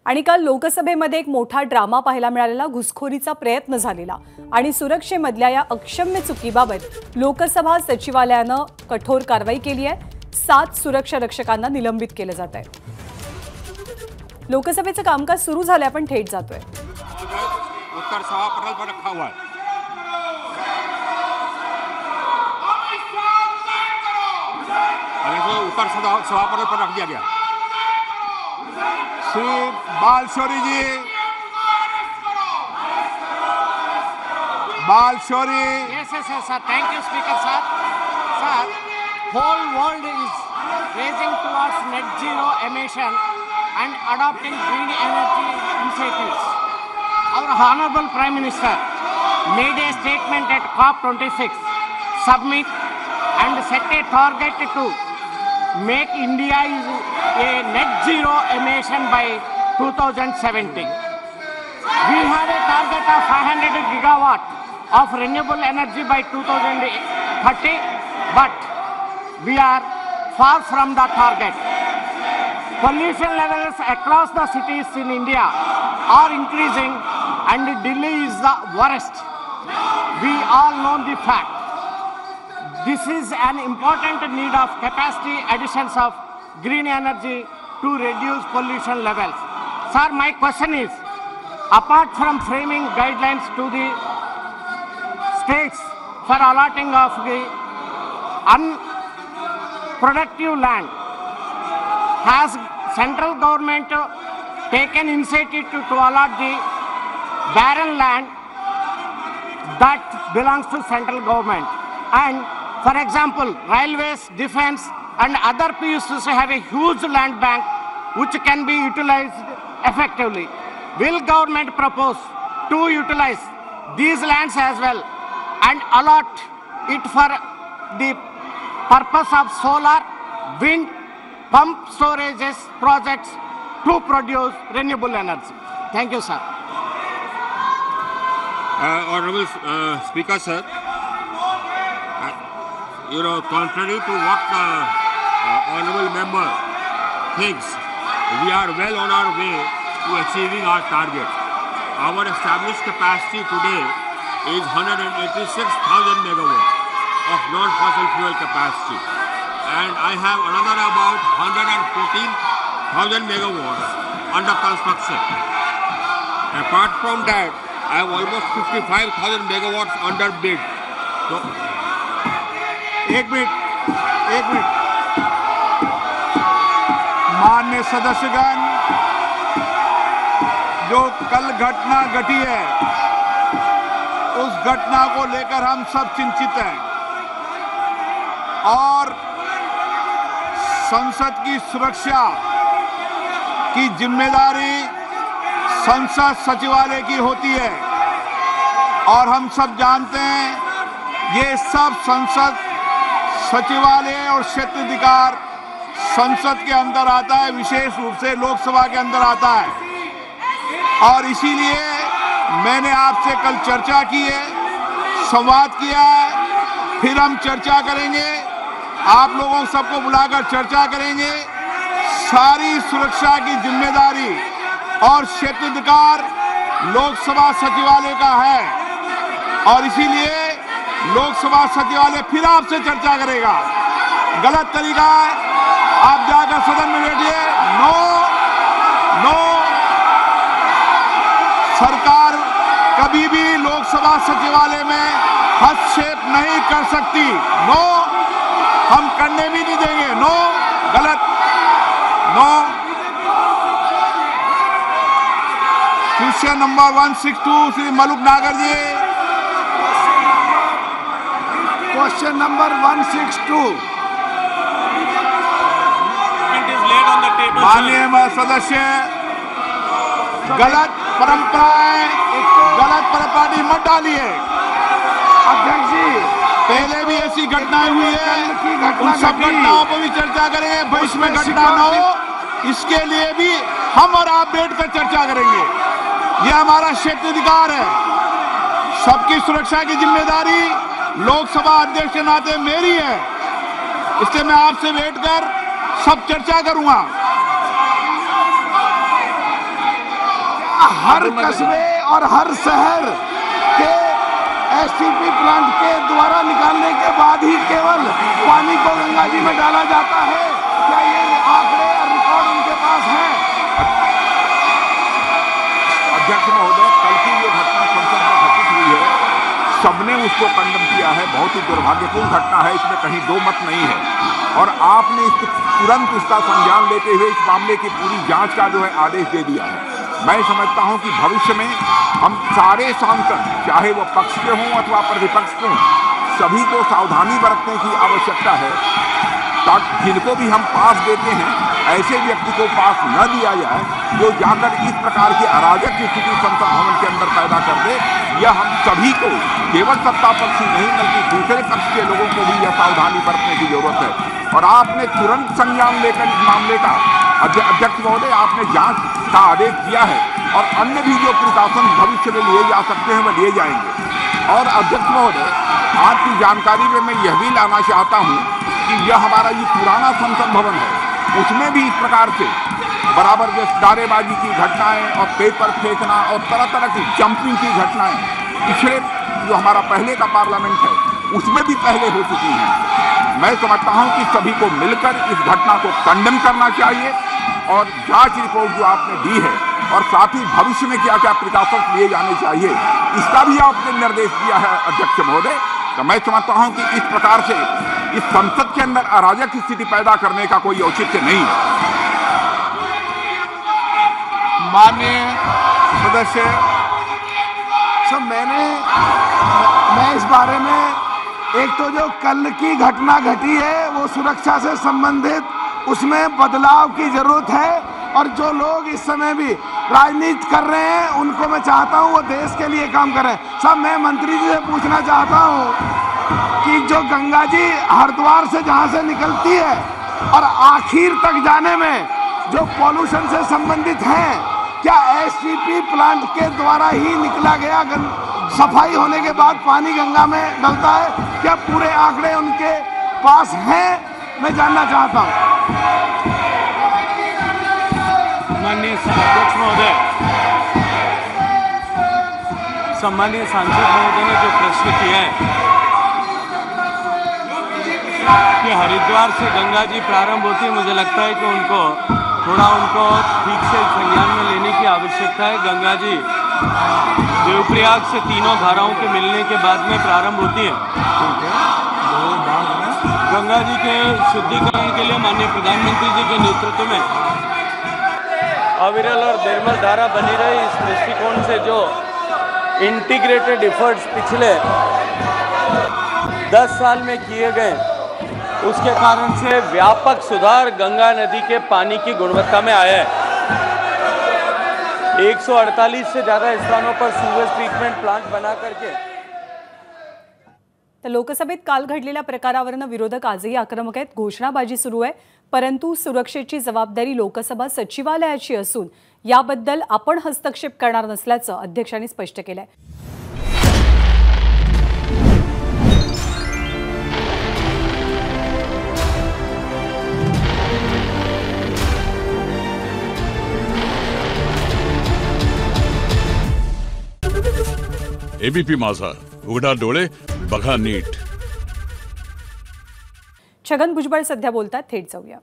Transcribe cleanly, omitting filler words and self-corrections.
आणि काल लोकसभेमध्ये एक मोठा ड्रामा पाहायला मिळालेला, घुसखोरीचा प्रयत्न झालेला आणि सुरक्षेमधल्या या अक्षम्य चुकीबाबत लोकसभा सचिवालयानं कठोर कारवाई केली आहे। 7 सुरक्षा रक्षकांना निलंबित केलं जात आहे। लोकसभेचं कामकाज सुरू झालंय, आपण थेट जातोय। उत्तर सभा पटल पर रखा हुआ है। उत्तर सभा पटल पर रख दिया गया। श्री बालशौरी जी, बालशौरी। Yes, sir. Thank you, Speaker, sir. Sir, whole world is racing towards net zero emission and adopting green energy initiatives. Our Honorable Prime Minister made a statement at COP26 summit and set a target to make India a net zero emission by 2070. We have a target of 500 gigawatt of renewable energy by 2030, but we are far from the target. Pollution levels across the cities in India are increasing and Delhi is the worst. We all know the fact. This is an important need of capacity additions of green energy to reduce pollution levels. Sir, my question is, apart from framing guidelines to the states for allotting of the unproductive land, has central government taken initiative to allot the barren land that belongs to central government? And for example, railways, defense and other PSUs have a huge land bank which can be utilized effectively. Will government propose to utilize these lands as well and allot it for the purpose of solar, wind, pump storages projects to produce renewable energy? Thank you, sir. Honorable Speaker, sir, contrary to what the honorable member thinks, we are well on our way to achieving our target. Our established capacity today is 186,000 megawatts of non-fossil fuel capacity, and I have another about 114,000 megawatts under construction. Apart from that, I have almost 55,000 megawatts under bid. So, एक minute माननीय सदस्यगण, जो कल घटना घटी है उस घटना को लेकर हम सब चिंतित हैं और संसद की सुरक्षा की जिम्मेदारी संसद सचिवालय की होती है और हम सब जानते हैं ये सब संसद सचिवालय और क्षेत्राधिकार संसद के अंदर आता है, विशेष रूप से लोकसभा के अंदर आता है। और इसीलिए मैंने आपसे कल चर्चा की है, संवाद किया है, फिर हम चर्चा करेंगे, आप लोगों सबको बुलाकर चर्चा करेंगे। सारी सुरक्षा की जिम्मेदारी और क्षेत्राधिकार लोकसभा सचिवालय का है और इसीलिए लोकसभा सचिवालय फिर आपसे चर्चा करेगा। गलत तरीका है, आप जाकर सदन में बैठिए। नो, सरकार कभी भी लोकसभा सचिवालय में हस्तक्षेप नहीं कर सकती। नो, हम करने भी नहीं देंगे। नो, गलत। No. Question number 162 Shri Maluk Nagar ji. Question number 162। माननीय सदस्य, गलत परंपरा मत डालिए। अध्यक्ष जी, पहले भी ऐसी घटनाएं हुई है, उन सब घटनाओं पर भी चर्चा करेंगे। भविष्य में घटना न हो इसके लिए भी हम और आप बैठकर चर्चा करेंगे। यह हमारा क्षेत्राधिकार है। सबकी सुरक्षा की जिम्मेदारी लोकसभा अध्यक्ष के नाते मेरी है, इसलिए मैं आपसे बैठकर सब चर्चा करूंगा। हर कस्बे और हर शहर के एसटीपी प्लांट के द्वारा निकालने के बाद ही केवल पानी को गंगा जी में डाला जाता है। क्या ये आंकड़े और रिकॉर्ड उनके पास हैं? अध्यक्ष महोदय, कल की जो घटना संसद में घटित हुई है, सबने उसको कंडम किया है। बहुत ही दुर्भाग्यपूर्ण घटना है, इसमें कहीं दो मत नहीं है। और आपने तुरंत उसका संज्ञान लेते हुए इस मामले की पूरी जांच का जो है आदेश दे दिया है। मैं समझता हूं कि भविष्य में हम सारे सांसद, चाहे वो पक्ष के हों अथवा प्रतिपक्ष के हों, सभी को सावधानी बरतने की आवश्यकता है ताकि जिनको भी हम पास देते हैं ऐसे व्यक्ति को पास न दिया जाए जो जाकर इस प्रकार की अराजक स्थिति संसद भवन के अंदर पैदा कर दे। यह हम सभी को, केवल सत्ता पक्ष ही नहीं बल्कि दूसरे पक्ष के लोगों को भी यह सावधानी बरतने की जरूरत है। और आपने तुरंत संज्ञान लेकर इस मामले का, अध्यक्ष महोदय, आपने जांच का आदेश दिया है और अन्य भी जो प्रिकॉशन भविष्य में लिए जा सकते हैं वह लिए जाएंगे। और अध्यक्ष महोदय, आपकी जानकारी में मैं यह भी लाना चाहता हूं कि यह हमारा ये पुराना संसद भवन है, उसमें भी इस प्रकार से बराबर जो नारेबाजी की घटनाएं और पेपर फेंकना और तरह तरह की जंपिंग की घटनाएं पिछले जो हमारा पहले का पार्लियामेंट है उसमें भी पहले हो चुकी हैं। मैं समझता हूं कि सभी को मिलकर इस घटना को कंडेम करना चाहिए और जांच रिपोर्ट जो आपने दी है और साथ ही भविष्य में क्या क्या प्रिकॉशंस लिए जाने चाहिए इसका भी आपने निर्देश दिया है अध्यक्ष महोदय। तो मैं समझता हूं कि इस प्रकार से इस संसद के अंदर अराजक स्थिति पैदा करने का कोई औचित्य नहीं है। माननीय सदस्य सब, मैं इस बारे में, एक तो जो कल की घटना घटी है वो सुरक्षा से संबंधित, उसमें बदलाव की जरूरत है। और जो लोग इस समय भी राजनीति कर रहे हैं उनको मैं चाहता हूं वो देश के लिए काम करें। सब, मैं मंत्री जी से पूछना चाहता हूं कि जो गंगा जी हरिद्वार से जहां से निकलती है और आखिर तक जाने में जो पॉल्यूशन से संबंधित हैं, क्या एसटीपी प्लांट के द्वारा ही निकला गया सफाई होने के बाद पानी गंगा में डलता है? क्या पूरे आंकड़े उनके पास हैं? मैं जानना चाहता हूं। माननीय अध्यक्ष महोदय, सम्मानीय सांसद महोदय ने जो प्रश्न किए हैं कि हरिद्वार से गंगा जी प्रारंभ होती है, मुझे लगता है कि उनको ठीक से संज्ञान में लेने की आवश्यकता है। गंगा जी देवप्रयाग से तीनों धाराओं के मिलने के बाद में प्रारंभ होती है। गंगा जी के शुद्धिकरण के लिए माननीय प्रधानमंत्री जी के नेतृत्व में अविरल और निर्मल धारा बनी रही, इस दृष्टिकोण से जो इंटीग्रेटेड एफर्ट्स पिछले 10 साल में किए गए, उसके कारण से व्यापक सुधार गंगा नदी के पानी की गुणवत्ता में आया है। 148 से ज़्यादा स्थानों पर सीवेज ट्रीटमेंट प्लांट बना करके। तर लोकसभेत काल घडलेल्या प्रकारावरनं विरोधक आजही आक्रमक आहेत। घोषणाबाजी सुरू आहे, परंतु सुरक्षेची जबाबदारी लोकसभा सचिवालयाची असून याबद्दल आपण हस्तक्षेप करणार नसल्याचं अध्यक्षांनी स्पष्ट केलंय। एबीपी माझा, उघडा डोळे बघा नीट। छगन भुजबळ सध्या बोलतात, थेट जाऊया।